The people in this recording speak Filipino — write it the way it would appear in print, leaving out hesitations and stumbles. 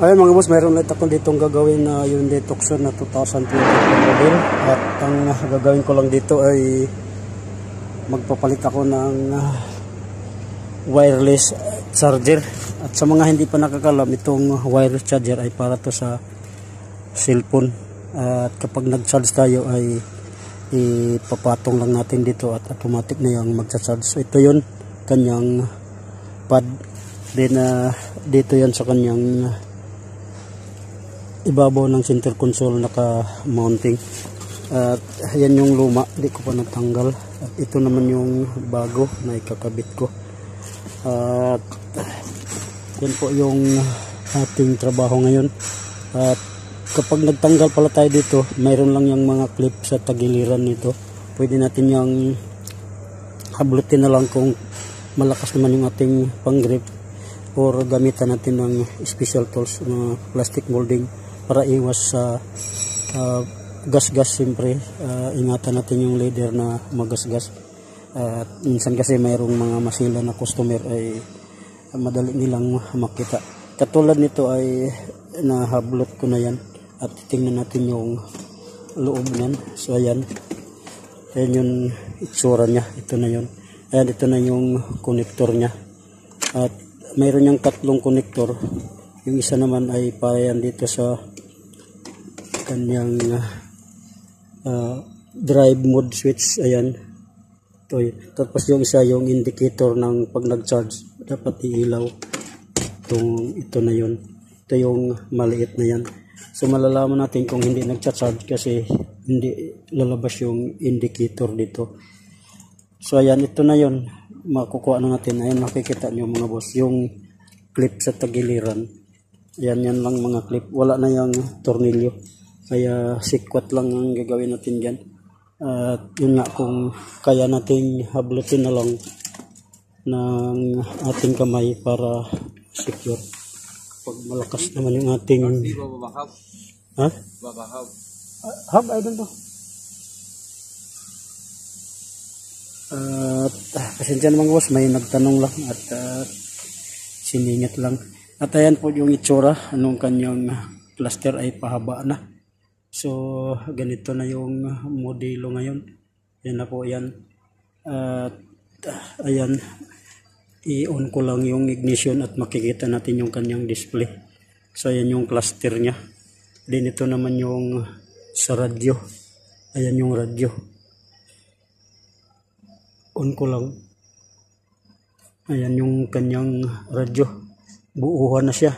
Ayun mga boss, mayroon ulit akong ditong gagawin na yung Detoxer na 2020 model. At ang gagawin ko lang dito ay magpapalit ako ng wireless charger. At sa mga hindi pa nakakalam, itong wireless charger ay para to sa cellphone. At kapag nag-charge tayo ay ipapatong lang natin dito at automatic na yung magcha-charge. So ito yun, kanyang pad. Then dito yan sa kanyang ibabaw ng center console naka-mounting. At yan yung luma, hindi ko pa natanggal. At ito naman yung bago na ikakabit ko. At yan po yung ating trabaho ngayon. At kapag nagtanggal pala tayo dito, mayroon lang yung mga clip sa tagiliran nito. Pwede natin yung hablutin na lang kung malakas naman yung ating pang-grip, or gamitan natin ng special tools na plastic molding para iwas sa gas-gas. Siyempre ingatan natin yung leader na magasgas. At minsan kasi mayroong mga masila na customer ay madali nilang makita. Katulad nito ay nahablot ko na yan. At tingnan natin yung loob niyan. So ayan. Ayan yung itsura niya. Ito na yun. Ayan, ito na yung connector niya. At mayroon niyang tatlong connector. Yung isa naman ay payan dito sa kanyang drive mode switch. Ayan. Ito. Tapos yung isa yung indicator ng pag nag-charge. Dapat iilaw. Ito na yun. Ito yung maliit na yan. So malalaman natin kung hindi nagcha-charge kasi hindi lalabas yung indicator dito. So ayan, ito na yun. Makukuha na natin. Ayan, makikita nyo mga boss, yung clip sa tagiliran. Ayan, yan lang mga clip. Wala na yung tornilyo. Kaya sikwat lang ang gagawin natin dyan. At yun nga, kung kaya natin hablutin na lang ng ating kamay para secure. Pag malakas naman yung ating... Ha? Hab, I don't know. Pasensya naman boss, may nagtanong lang at siningit lang. At ayan po yung itsura, anong kanyang cluster ay pahaba na. So ganito na yung modelo ngayon. Yan na po yan. At ayan, i-on ko lang yung ignition at makikita natin yung kanyang display. So ayan yung cluster nya. Then ito naman yung sa radyo. Ayan yung radyo. On ko lang. Ayan yung kanyang radyo. Buuhan na siya.